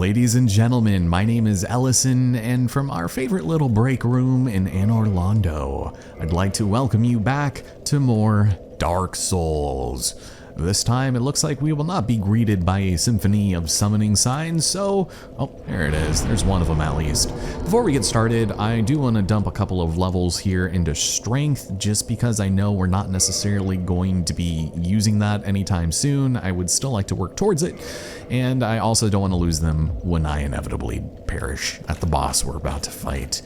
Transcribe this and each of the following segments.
Ladies and gentlemen, my name is Ellison, and from our favorite little break room in Anor, Londo, I'd like to welcome you back to more Dark Souls. This time, it looks like we will not be greeted by a symphony of summoning signs, so... Oh, there it is. There's one of them at least. Before we get started, I do want to dump a couple of levels here into Strength, just because I know we're not necessarily going to be using that anytime soon. I would still like to work towards it, and I also don't want to lose them when I inevitably perish at the boss we're about to fight.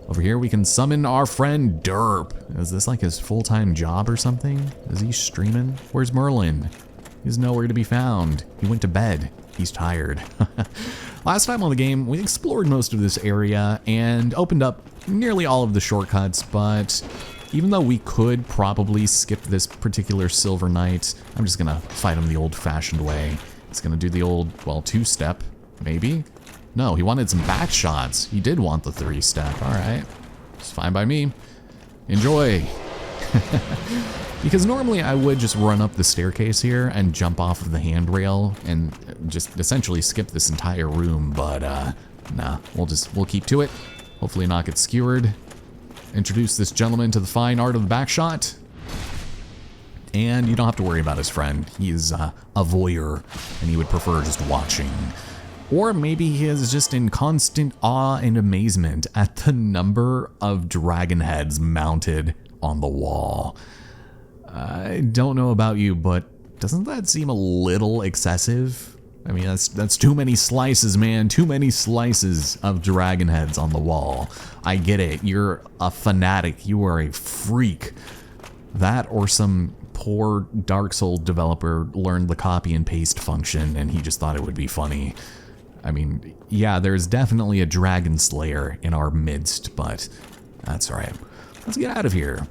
Over here we can summon our friend Derp. Is this like his full-time job or something? Is he streaming? Where's Merlin? He's nowhere to be found. He went to bed. He's tired. Last time on the game, we explored most of this area and opened up nearly all of the shortcuts, but even though we could probably skip this particular Silver Knight, I'm just gonna fight him the old-fashioned way. It's gonna do the old, well, two-step, maybe? No, he wanted some back shots. He did want the three-step. All right. It's fine by me. Enjoy. Because normally I would just run up the staircase here and jump off of the handrail and just essentially skip this entire room, but nah, we'll keep to it. Hopefully not get skewered. Introduce this gentleman to the fine art of the back shot. And you don't have to worry about his friend. He is a voyeur, and he would prefer just watching. Or maybe he is just in constant awe and amazement at the number of dragon heads mounted on the wall. I don't know about you, but doesn't that seem a little excessive? I mean, that's too many slices, man. Too many slices of dragon heads on the wall. I get it. You're a fanatic. You are a freak. That or some poor Dark Souls developer learned the copy and paste function and he just thought it would be funny. I mean, yeah, there's definitely a Dragonslayer in our midst, but that's all right. Let's get out of here.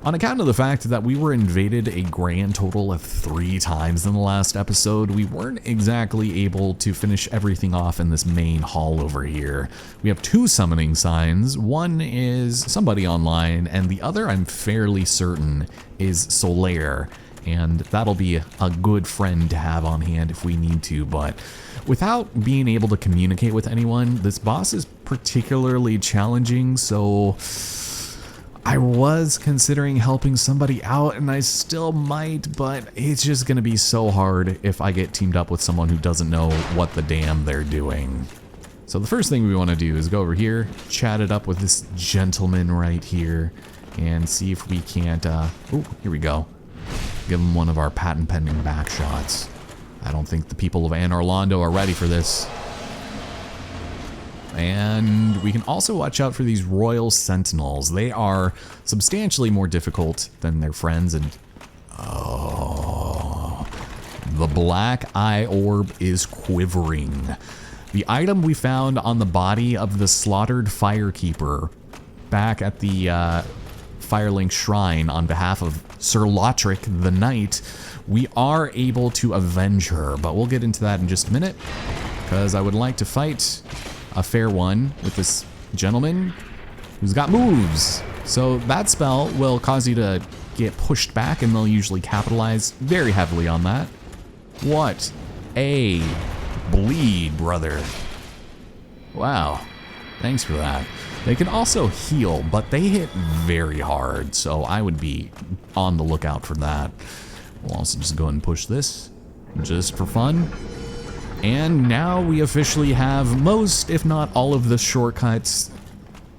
On account of the fact that we were invaded a grand total of 3 times in the last episode, we weren't exactly able to finish everything off in this main hall over here. We have 2 summoning signs. One is somebody online, and the other, I'm fairly certain, is Solaire, and that'll be a good friend to have on hand if we need to, but without being able to communicate with anyone, this boss is particularly challenging, so I was considering helping somebody out, and I still might, but it's just gonna be so hard if I get teamed up with someone who doesn't know what the damn they're doing. So the first thing we want to do is go over here, chat it up with this gentleman right here, and see if we can't, oh, here we go. Give him one of our patent-pending back shots. I don't think the people of Anor Londo are ready for this. And we can also watch out for these Royal Sentinels. They are substantially more difficult than their friends, and oh, the black eye orb is quivering. The item we found on the body of the slaughtered Firekeeper back at the Firelink Shrine on behalf of Sir Lotric the Knight, we are able to avenge her, but we'll get into that in just a minute, because I would like to fight a fair one with this gentleman who's got moves. So that spell will cause you to get pushed back, and they'll usually capitalize very heavily on that. What a bleed, brother. Wow, thanks for that. They can also heal, but they hit very hard, so I would be on the lookout for that. We'll also just go ahead and push this, just for fun. And now we officially have most, if not all of the shortcuts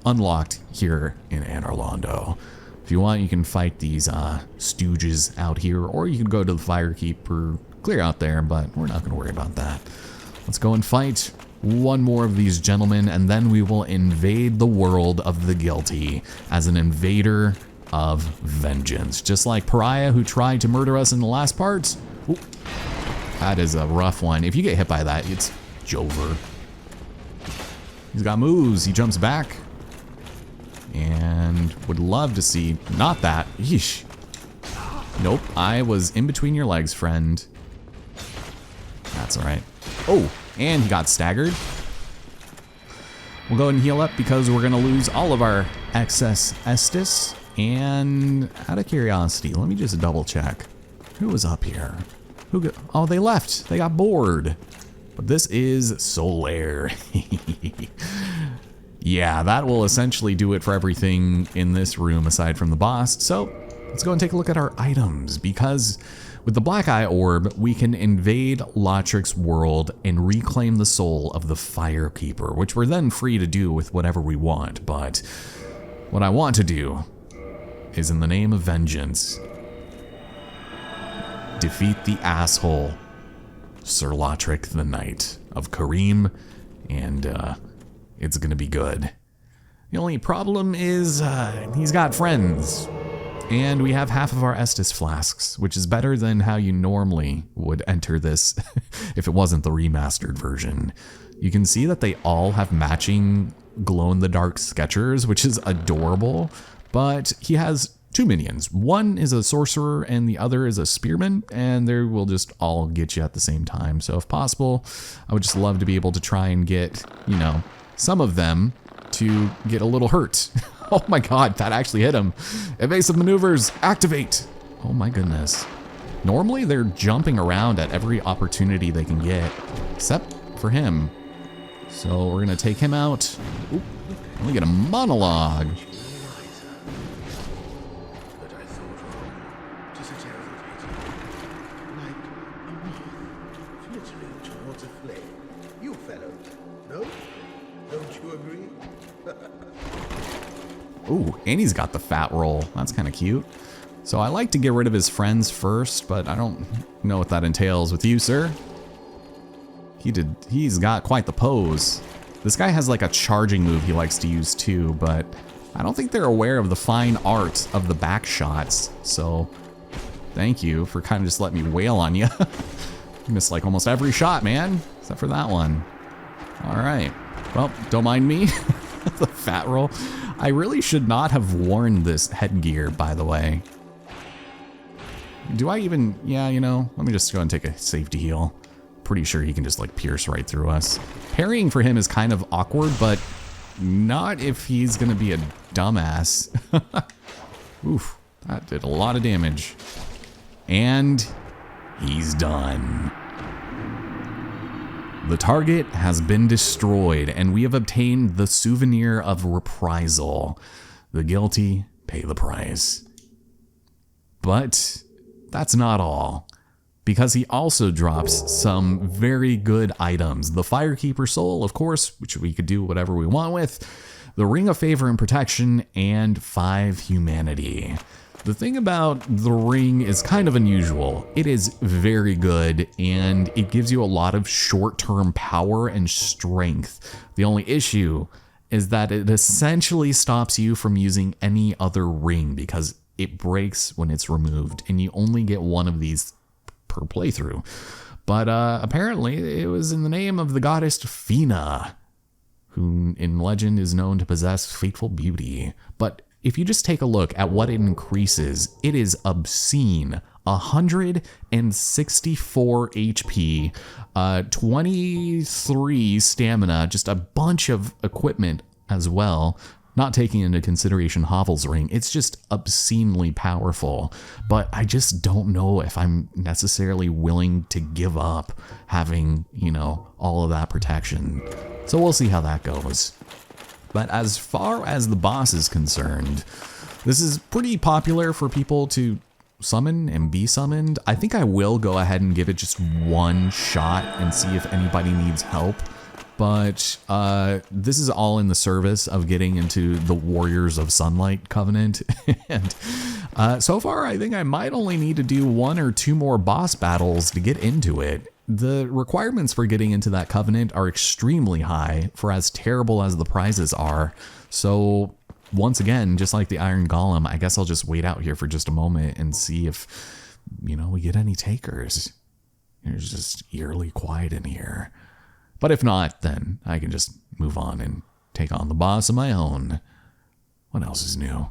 unlocked here in Anor Londo. If you want, you can fight these stooges out here, or you can go to the Firekeeper, clear out there, but we're not going to worry about that. Let's go and fight one more of these gentlemen, and then we will invade the world of the guilty as an invader of vengeance. Just like Pariah, who tried to murder us in the last part. Ooh, that is a rough one. If you get hit by that, it's Jover. He's got moves. He jumps back. And would love to see... Not that. Yeesh. Nope. I was in between your legs, friend. That's alright. Oh, and he got staggered. We'll go ahead and heal up because we're going to lose all of our excess Estus. And out of curiosity, let me just double check. Who was up here? Oh, they left. They got bored. But this is Solaire. Yeah, that will essentially do it for everything in this room aside from the boss. So let's go and take a look at our items, because with the Black Eye Orb, we can invade Lautric's world and reclaim the soul of the Firekeeper, which we're then free to do with whatever we want. But what I want to do is, in the name of vengeance, defeat the asshole Sir Lautric the Knight of Karim, and it's gonna be good. The only problem is he's got friends, and we have half of our Estus flasks, which is better than how you normally would enter this if it wasn't the remastered version. You can see that they all have matching glow-in-the-dark sketchers, which is adorable, but he has two minions. One is a sorcerer and the other is a spearman, and they will just all get you at the same time. So if possible, I would just love to be able to try and get, you know, some of them to get a little hurt. Oh my god, that actually hit him. Evasive maneuvers, activate. Oh my goodness. Normally they're jumping around at every opportunity they can get, except for him. So we're gonna take him out. Ooh, we get a monologue. Ooh, and he's got the fat roll. That's kind of cute. So I like to get rid of his friends first, but I don't know what that entails with you, sir. He's got quite the pose. This guy has like a charging move he likes to use too, but I don't think they're aware of the fine art of the back shots. So thank you for kind of just letting me wail on you. You missed like almost every shot, man, except for that one. All right, well, don't mind me. The fat roll. I really should not have worn this headgear, by the way. Do I even, yeah, you know, let me just go and take a safety heal. Pretty sure he can just like pierce right through us. Parrying for him is kind of awkward, but not if he's gonna be a dumbass. Oof, that did a lot of damage. And he's done. The target has been destroyed, and we have obtained the souvenir of reprisal. The guilty pay the price. But that's not all, because he also drops some very good items. The Firekeeper Soul, of course, which we could do whatever we want with, the Ring of Favor and Protection, and 5 Humanity. The thing about the ring is kind of unusual. It is very good, and it gives you a lot of short-term power and strength. The only issue is that it essentially stops you from using any other ring because it breaks when it's removed, and you only get one of these per playthrough. But apparently it was in the name of the goddess Fina, who in legend is known to possess fateful beauty. But if you just take a look at what it increases, it is obscene. 164 HP, 23 stamina, just a bunch of equipment as well. Not taking into consideration Havel's ring, it's just obscenely powerful. But I just don't know if I'm necessarily willing to give up having, you know, all of that protection. So we'll see how that goes. But as far as the boss is concerned, this is pretty popular for people to summon and be summoned. I think I will go ahead and give it just one shot and see if anybody needs help. But this is all in the service of getting into the Warriors of Sunlight Covenant. And so far, I think I might only need to do 1 or 2 more boss battles to get into it. The requirements for getting into that covenant are extremely high for as terrible as the prizes are. So once again, just like the Iron Golem, I guess I'll just wait out here for just a moment and see if, you know, we get any takers. There's just eerily quiet in here. But if not, then I can just move on and take on the boss of my own. What else is new?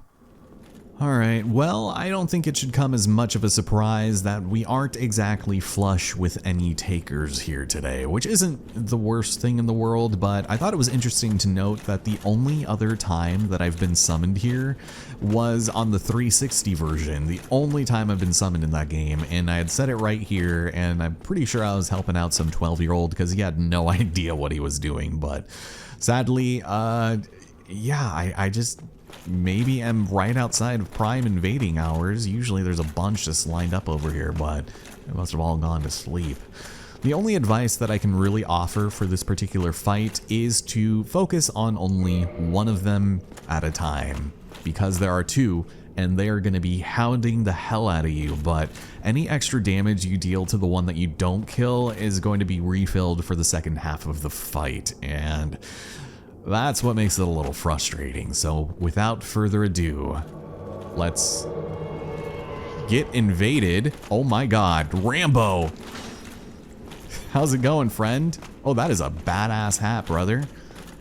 Alright, well, I don't think it should come as much of a surprise that we aren't exactly flush with any takers here today, which isn't the worst thing in the world, but I thought it was interesting to note that the only other time that I've been summoned here was on the 360 version, the only time I've been summoned in that game, and I had said it right here, and I'm pretty sure I was helping out some 12-year-old because he had no idea what he was doing, but sadly, yeah, I just maybe am right outside of prime invading hours. Usually there's a bunch just lined up over here, but they must have all gone to sleep. The only advice that I can really offer for this particular fight is to focus on only one of them at a time, because there are two and they are going to be hounding the hell out of you, but any extra damage you deal to the one that you don't kill is going to be refilled for the second half of the fight, and that's what makes it a little frustrating. So without further ado, let's get invaded. Oh my god, Rambo! How's it going, friend? Oh, that is a badass hat, brother.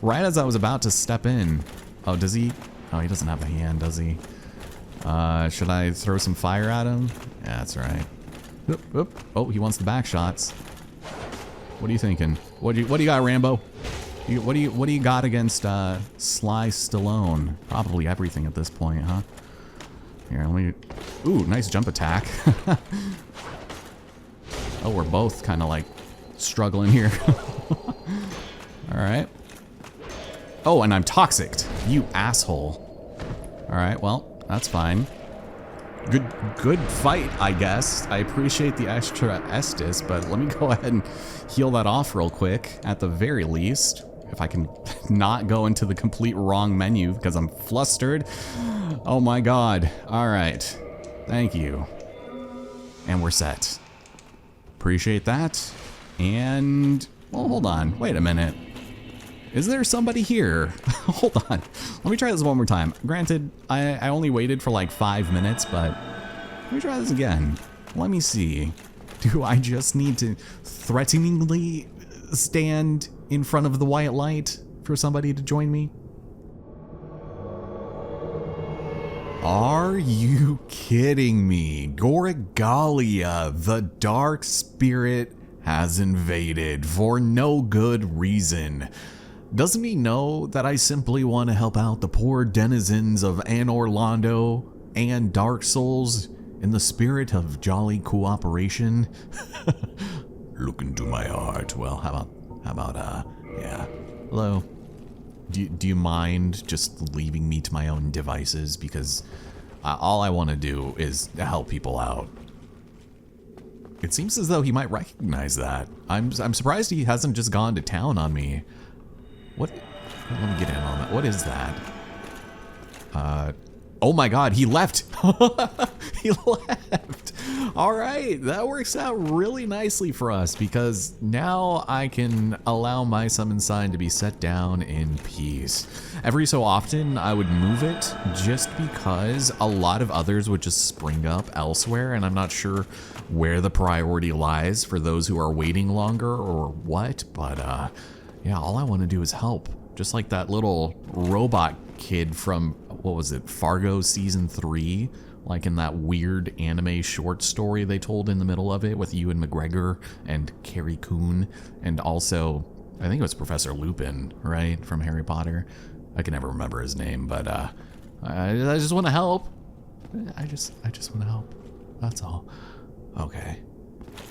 Right as I was about to step in. Oh, does he? Oh, he doesn't have a hand, does he? Should I throw some fire at him? Yeah, that's right. Oop, oop. Oh, he wants the back shots. What are you thinking? What do you got, Rambo? What do you got against Sly Stallone? Probably everything at this point, huh? Here, let me. Ooh, nice jump attack. Oh, we're both kind of like struggling here. All right. Oh, and I'm toxicked. You asshole. All right, well, that's fine. Good fight, I guess. I appreciate the extra Estus, but let me go ahead and heal that off real quick, at the very least. If I can not go into the complete wrong menu because I'm flustered. Oh my god. Alright. Thank you. And we're set. Appreciate that. And, well, hold on. Wait a minute. Is there somebody here? Hold on. Let me try this one more time. Granted, I only waited for like 5 minutes, but let me try this again. Let me see. Do I just need to threateningly stand in front of the white light for somebody to join me? Are you kidding me? Gorigalia, the dark spirit, has invaded for no good reason. Doesn't he know that I simply want to help out the poor denizens of Anor, Londo, and Dark Souls in the spirit of jolly cooperation? Look into my heart. Well, how about, yeah. Hello. Do you mind just leaving me to my own devices? Because all I want to do is help people out. It seems as though he might recognize that. I'm surprised he hasn't just gone to town on me. What? Let me get in on that. What is that? Oh my god, he left! He left! Alright, that works out really nicely for us because now I can allow my summon sign to be set down in peace. Every so often I would move it just because a lot of others would just spring up elsewhere and I'm not sure where the priority lies for those who are waiting longer or what, but yeah, all I want to do is help. Just like that little robot kid from, what was it, Fargo Season 3? Like in that weird anime short story they told in the middle of it with Ewan McGregor and Carrie Coon. And also, I think it was Professor Lupin, right? From Harry Potter. I can never remember his name, but I just want to help. I just want to help. That's all. Okay.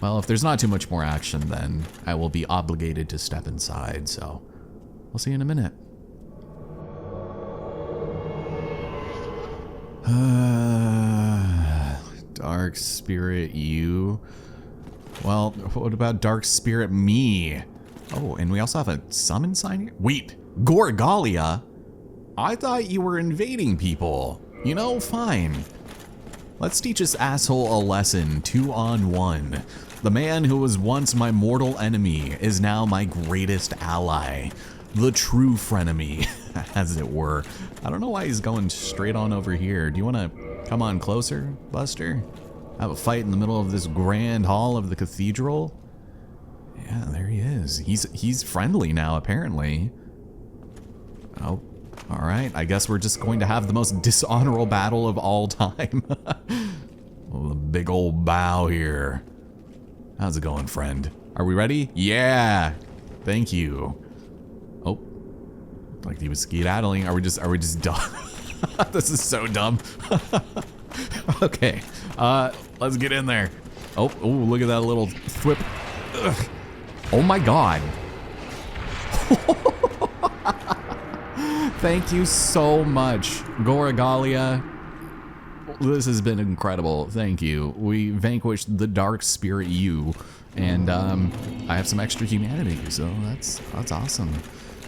Well, if there's not too much more action, then I will be obligated to step inside, so I'll see you in a minute. Dark Spirit you. Well, what about Dark Spirit me? Oh, and we also have a summon sign here? Wait, Gorigalia? I thought you were invading people. You know, fine. Let's teach this asshole a lesson 2-on-1. The man who was once my mortal enemy is now my greatest ally. The true frenemy, as it were. I don't know why he's going straight on over here. Do you want to come on closer, Buster? Have a fight in the middle of this grand hall of the cathedral? Yeah, there he is. He's friendly now, apparently. Oh, All right, I guess we're just going to have the most dishonorable battle of all time. Oh, the big old bow here. How's it going, friend? Are we ready? Yeah. Thank you. Oh, like he was skedaddling. Are we just dumb? This is so dumb. Okay, let's get in there. Oh, look at that little thwip. Ugh. Oh my God. Thank you so much, Goragalia. This has been incredible. Thank you. We vanquished the dark spirit you, and I have some extra humanity, so that's awesome.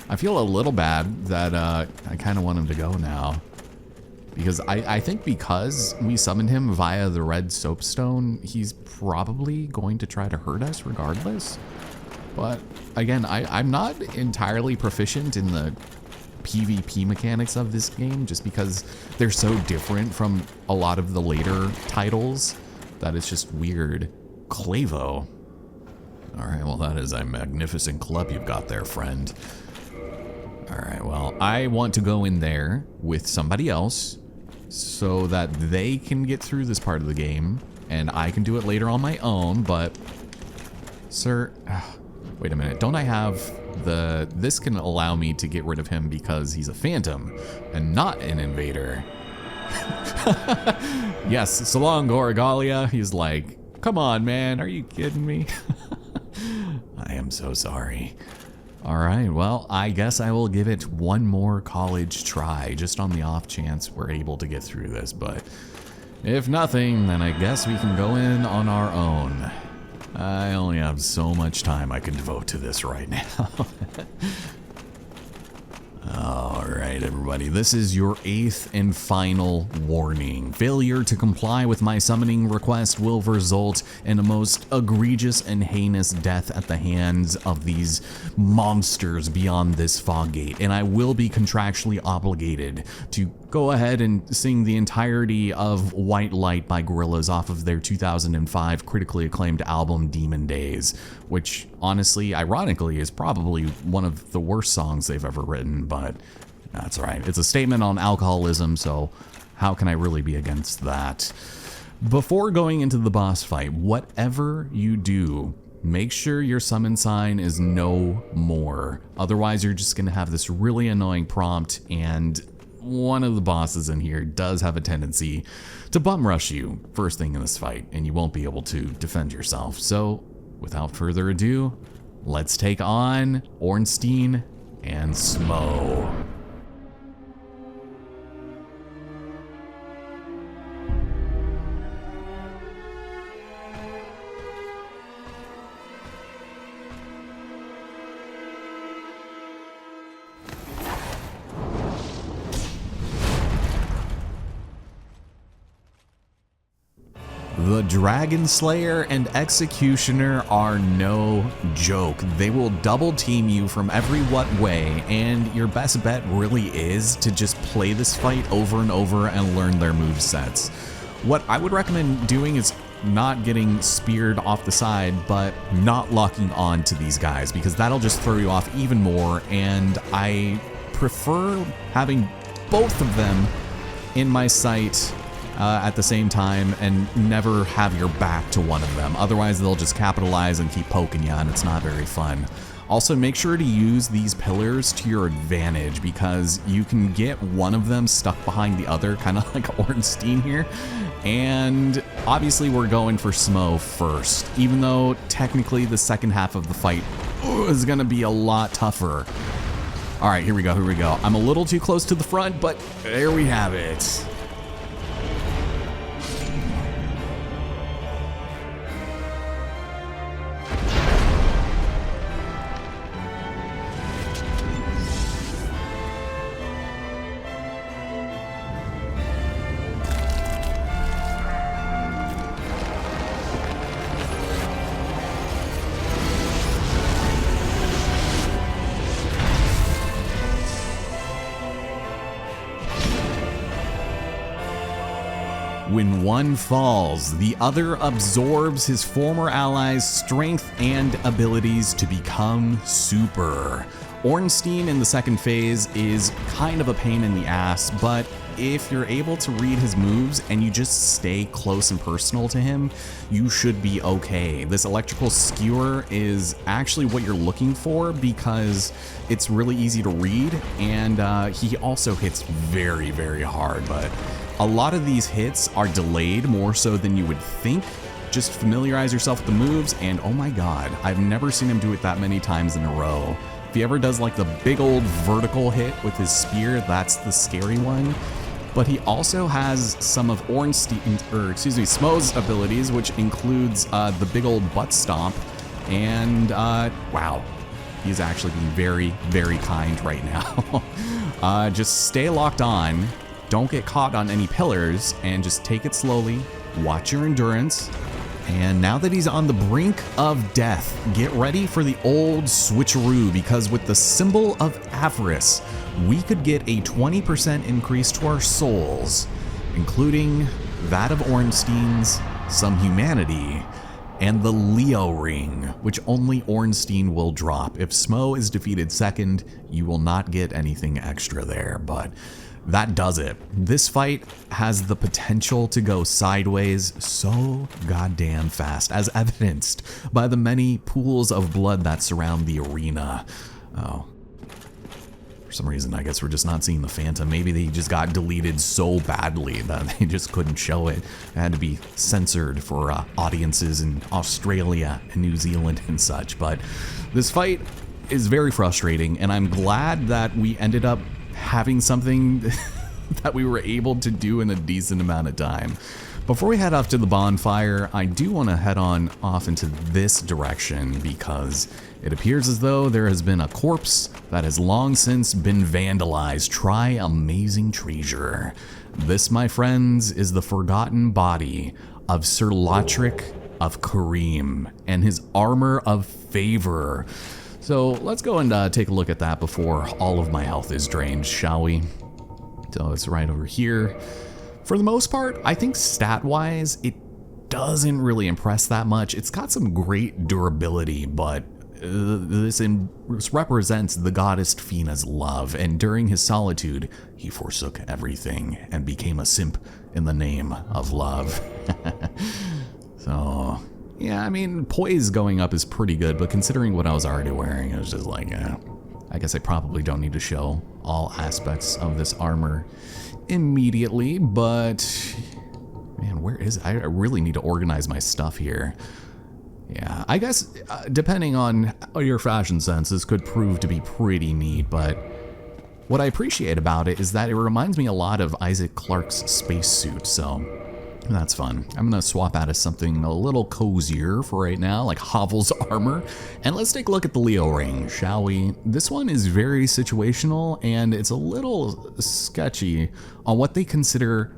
I feel a little bad that I kind of want him to go now, because I think because we summoned him via the red soapstone, he's probably going to try to hurt us regardless. But again, I'm not entirely proficient in the PvP mechanics of this game, just because they're so different from a lot of the later titles that it's just weird. Clavo. All right, well, that is a magnificent club you've got there, friend. All right, well, I want to go in there with somebody else so that they can get through this part of the game and I can do it later on my own. But sir, wait a minute, don't I have this can allow me to get rid of him because he's a phantom and not an invader. Yes, so long, Goragalia. He's like, come on, man, are you kidding me? I am so sorry. All right, well, I guess I will give it one more college try, just on the off chance we're able to get through this. But if nothing, then I guess we can go in on our own. I only have so much time I can devote to this right now. All right, everybody, this is your 8th and final warning. Failure to comply with my summoning request will result in a most egregious and heinous death at the hands of these monsters beyond this fog gate, and I will be contractually obligated to go ahead and sing the entirety of White Light by Gorillaz off of their 2005 critically acclaimed album Demon Days, which honestly, ironically, is probably one of the worst songs they've ever written, but that's right. It's a statement on alcoholism, so how can I really be against that? Before going into the boss fight, whatever you do, make sure your summon sign is no more. Otherwise, you're just going to have this really annoying prompt, and one of the bosses in here does have a tendency to bum rush you first thing in this fight, and you won't be able to defend yourself. So, without further ado, let's take on Ornstein and Smo. The Dragonslayer and Executioner are no joke. They will double team you from every what way, and your best bet really is to just play this fight over and over and learn their movesets. What I would recommend doing is not getting speared off the side, but not locking on to these guys, because that'll just throw you off even more, and I prefer having both of them in my sight at the same time and never have your back to one of them. Otherwise, they'll just capitalize and keep poking you, and it's not very fun. Also, make sure to use these pillars to your advantage, because you can get one of them stuck behind the other, kind of like Ornstein here. And obviously, we're going for Smo first, even though technically the second half of the fight is going to be a lot tougher. All right, here we go, here we go. I'm a little too close to the front, but there we have it. When one falls, the other absorbs his former ally's strength and abilities to become super. Ornstein in the second phase is kind of a pain in the ass, but if you're able to read his moves and you just stay close and personal to him, you should be okay. This electrical skewer is actually what you're looking for because it's really easy to read, and he also hits very, very hard, but a lot of these hits are delayed more so than you would think. Just familiarize yourself with the moves, and oh my god, I've never seen him do it that many times in a row. If he ever does like the big old vertical hit with his spear, that's the scary one. But he also has some of Smo's abilities, which includes the big old butt stomp. And wow, he's actually being very, very kind right now. Just stay locked on, don't get caught on any pillars, and just take it slowly. Watch your endurance. And now that he's on the brink of death, get ready for the old switcheroo, because with the symbol of avarice, we could get a 20% increase to our souls, including that of Ornstein's, some humanity, and the Leo ring, which only Ornstein will drop. If Smo is defeated second, you will not get anything extra there, but that does it. This fight has the potential to go sideways so goddamn fast, as evidenced by the many pools of blood that surround the arena. Oh. For some reason, I guess we're just not seeing the Phantom. Maybe they just got deleted so badly that they just couldn't show it. It had to be censored for audiences in Australia and New Zealand and such. But this fight is very frustrating, and I'm glad that we ended up having something that we were able to do in a decent amount of time. Before we head off to the bonfire, I do want to head on off into this direction because it appears as though there has been a corpse that has long since been vandalized. Try amazing treasure. This, my friends, is the forgotten body of Sir Lotric of Kareem and his armor of favor. So let's go and take a look at that before all of my health is drained, shall we? So it's right over here. For the most part, I think stat-wise, it doesn't really impress that much. It's got some great durability, but this represents the goddess Fina's love, and during his solitude, he forsook everything and became a simp in the name of love. So yeah, I mean, poise going up is pretty good, but considering what I was already wearing, it was just like, I guess I probably don't need to show all aspects of this armor immediately, but man, where is it? I really need to organize my stuff here. Yeah, I guess depending on your fashion sense, this could prove to be pretty neat, but what I appreciate about it is that it reminds me a lot of Isaac Clarke's spacesuit, so that's fun. I'm gonna swap out of something a little cozier for right now, like Hovel's armor. And let's take a look at the Leo ring, shall we? This one is very situational, and it's a little sketchy on what they consider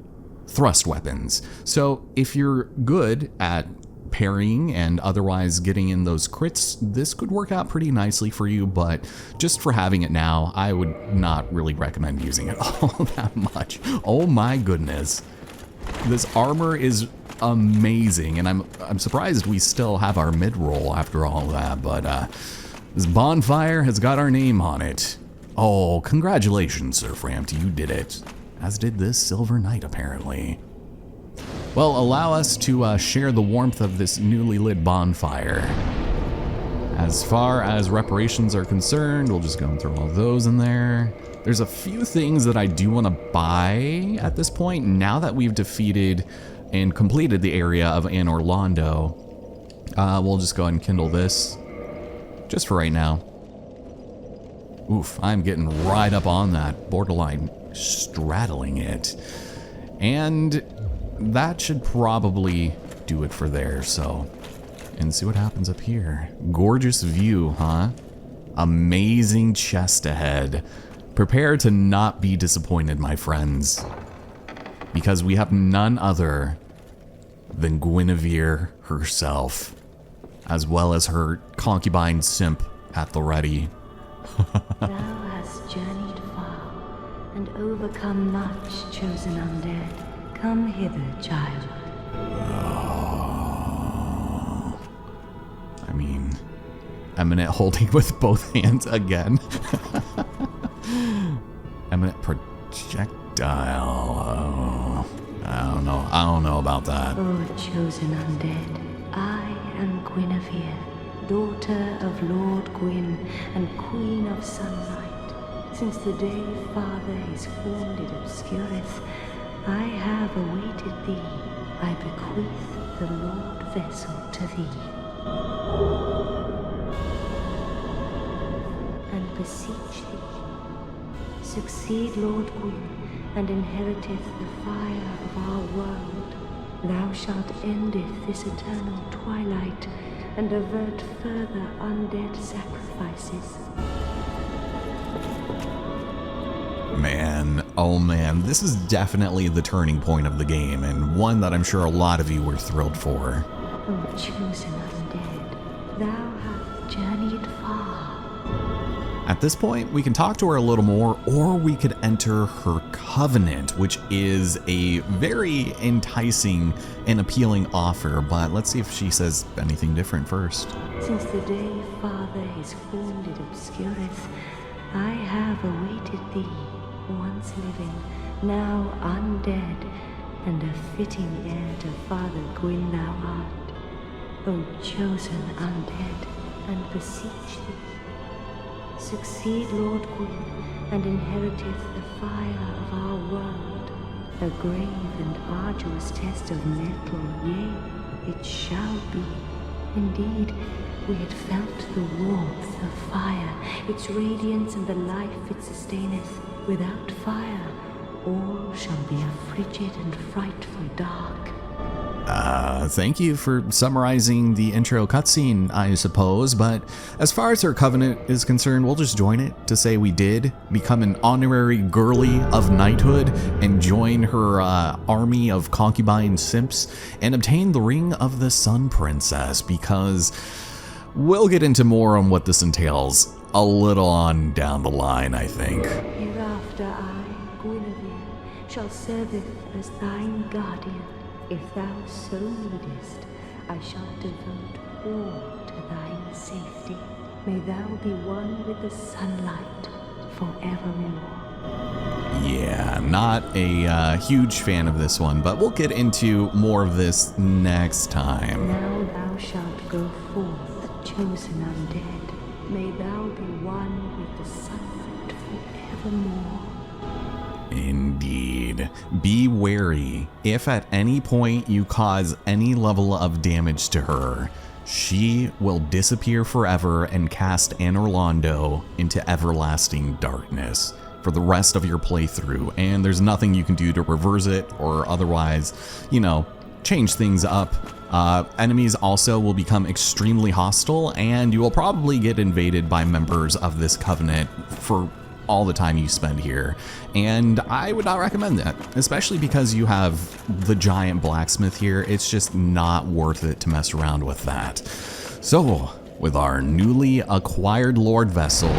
thrust weapons. So if you're good at parrying and otherwise getting in those crits, this could work out pretty nicely for you, but just for having it now, I would not really recommend using it all that much. Oh my goodness. This armor is amazing, and I'm surprised we still have our mid-roll after all that, but this bonfire has got our name on it. Oh, congratulations, Sir Frampton, you did it. As did this Silver Knight, apparently. Well, allow us to share the warmth of this newly lit bonfire. As far as reparations are concerned, we'll just go through all those in there. There's a few things that I do want to buy at this point, now that we've defeated and completed the area of Anor Londo. We'll just go ahead and kindle this, just for right now. Oof, I'm getting right up on that, borderline straddling it. And that should probably do it for there, so. And see what happens up here. Gorgeous view, huh? Amazing chest ahead. Prepare to not be disappointed, my friends, because we have none other than Guinevere herself, as well as her concubine simp at the ready. Thou hast journeyed far and overcome much, chosen undead. Come hither, child. I mean, Eminent holding with both hands again. Eminent projectile. Oh, I don't know about that. O chosen undead, I am Guinevere, daughter of Lord Gwyn and Queen of Sunlight. Since the day Father his form did obscureth, I have awaited thee. I bequeath the Lord vessel to thee. And beseech thee, succeed Lord Gwyn, and inheriteth the fire of our world. Thou shalt endeth this eternal twilight, and avert further undead sacrifices. Man, oh man, this is definitely the turning point of the game, and one that I'm sure a lot of you were thrilled for. O chosen undead, thou hast journeyed far. At this point, we can talk to her a little more, or we could enter her covenant, which is a very enticing and appealing offer, but let's see if she says anything different first. Since the day Father his form did obscureth, I have awaited thee, once living, now undead, and a fitting heir to Father Gwyn thou art. O chosen undead, and beseech thee, succeed Lord Gwyn, and inheriteth the fire of our world. A grave and arduous test of metal, yea, it shall be. Indeed, we had felt the warmth of fire, its radiance and the life it sustaineth. Without fire, all shall be a frigid and frightful dark. Thank you for summarizing the intro cutscene, I suppose, but as far as her covenant is concerned, we'll just join it to say we did become an honorary girly of knighthood and join her army of concubine simps and obtain the Ring of the Sun Princess, because we'll get into more on what this entails a little on down the line, I think. Hereafter I, Guinevere, shall serveth as thine guardian. If thou so needest, I shall devote all to thine safety. May thou be one with the sunlight forevermore. Yeah, not a huge fan of this one, but we'll get into more of this next time. Now thou shalt go forth, chosen undead. May thou be one with the sunlight forevermore. Indeed. Be wary. If at any point you cause any level of damage to her, she will disappear forever and cast Anor Londo into everlasting darkness for the rest of your playthrough, and there's nothing you can do to reverse it or otherwise, change things up. Enemies also will become extremely hostile, and you will probably get invaded by members of this covenant for all the time you spend here, and I would not recommend that, especially because you have the giant blacksmith here. It's just not worth it to mess around with that. So, with our newly acquired Lord Vessel,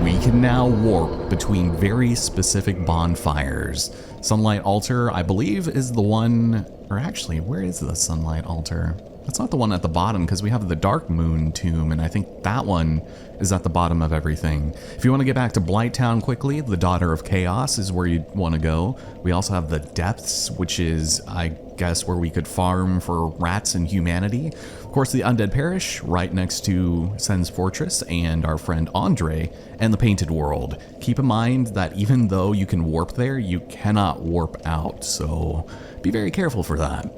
we can now warp between very specific bonfires. Sunlight Altar, I believe, is the one, or actually, where is the Sunlight Altar? That's not the one at the bottom, because we have the Dark Moon Tomb, and I think that one is at the bottom of everything. If you want to get back to Blighttown quickly, the Daughter of Chaos is where you want to go. We also have the Depths, which is, I guess, where we could farm for rats and humanity. Of course, the Undead Parish, right next to Sen's Fortress, and our friend Andre, and the Painted World. Keep in mind that even though you can warp there, you cannot warp out, so be very careful for that.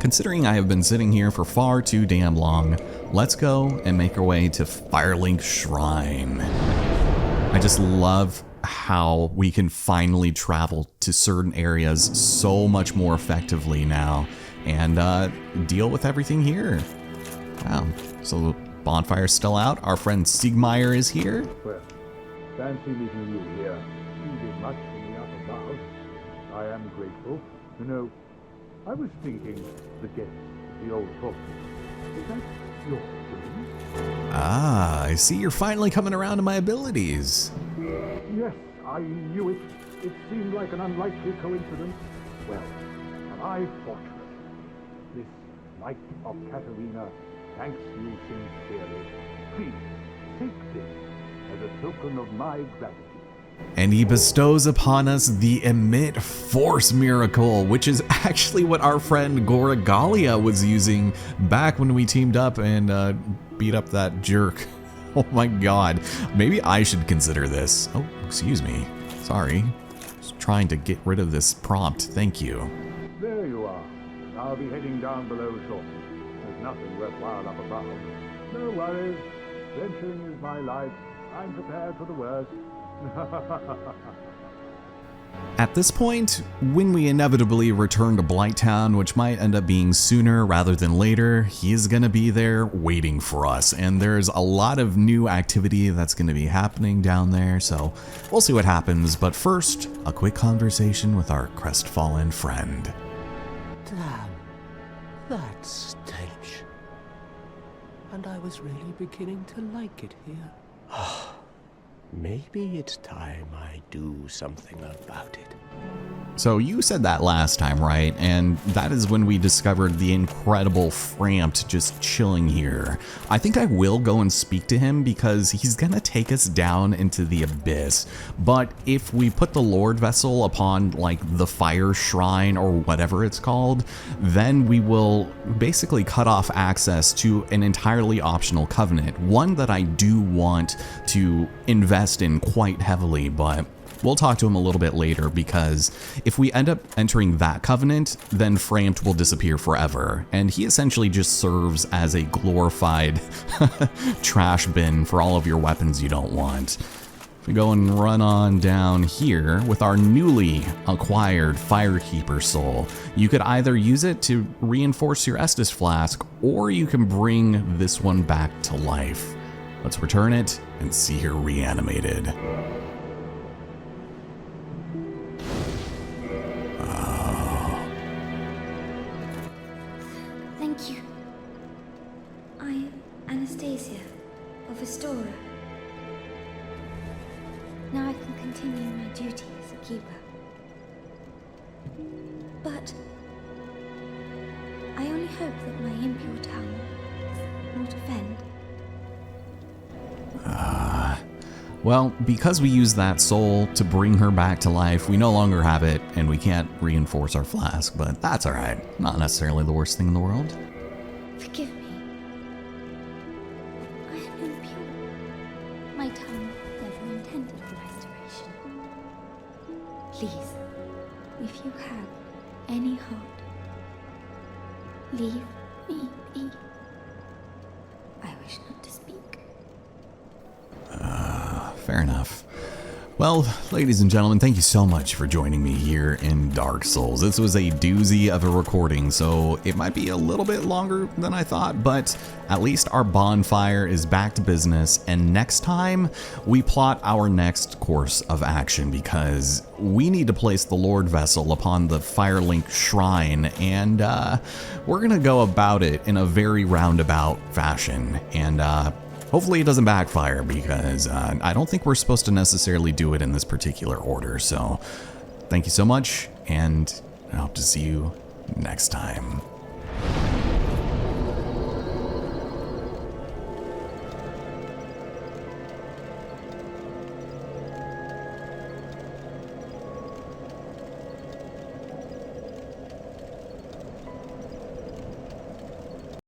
Considering I have been sitting here for far too damn long, let's go and make our way to Firelink Shrine. I just love how we can finally travel to certain areas so much more effectively now and deal with everything here. Wow, so the bonfire's still out. Our friend Siegmeyer is here. Well, fancy meeting you here. You did much for me up above. I am grateful. I was thinking the guest, the old fortress. Is that your doing? Ah, I see you're finally coming around to my abilities. Yes, I knew it. It seemed like an unlikely coincidence. Well, my fortress. This Knight of Katarina thanks you sincerely. Please, take this as a token of my gratitude. And he bestows upon us the Emit Force Miracle, which is actually what our friend Goragalia was using back when we teamed up and beat up that jerk. Oh my god. Maybe I should consider this. Oh, excuse me. Sorry. Just trying to get rid of this prompt. Thank you. There you are. I'll be heading down below shortly. There's nothing worthwhile up above. No worries. Venturing is my life. I'm prepared for the worst. At this point, when we inevitably return to Blighttown, which might end up being sooner rather than later, he's gonna be there waiting for us, and there's a lot of new activity that's gonna be happening down there, so we'll see what happens. But first, a quick conversation with our crestfallen friend. Damn, that's stench. And I was really beginning to like it here. Maybe it's time I do something about it. So you said that last time, right? And that is when we discovered the incredible Frampt just chilling here. I think I will go and speak to him because he's gonna take us down into the abyss. But if we put the Lord Vessel upon like the fire shrine or whatever it's called, then we will basically cut off access to an entirely optional covenant. One that I do want to invest in quite heavily, but we'll talk to him a little bit later, because if we end up entering that covenant, then Frampt will disappear forever, and he essentially just serves as a glorified trash bin for all of your weapons you don't want. If we go and run on down here with our newly acquired Firekeeper Soul, you could either use it to reinforce your Estus Flask, or you can bring this one back to life. Let's return it and see her reanimated. Thank you. I am Anastasia, of Astora. Now I can continue my duty as a keeper. But I only hope that my impure tongue will not offend. Well, because we used that soul to bring her back to life, we no longer have it, and we can't reinforce our flask, but that's alright. Not necessarily the worst thing in the world. Forgive me. I am impure. My tongue never intended for restoration. Please, if you have any heart, leave me be. I wish not to speak. Fair enough. Well, ladies and gentlemen, thank you so much for joining me here in Dark Souls. This was a doozy of a recording, so it might be a little bit longer than I thought, but at least our bonfire is back to business, and next time we plot our next course of action, because we need to place the Lord Vessel upon the Firelink Shrine, and we're gonna go about it in a very roundabout fashion, and hopefully it doesn't backfire, because I don't think we're supposed to necessarily do it in this particular order. So thank you so much, and I hope to see you next time.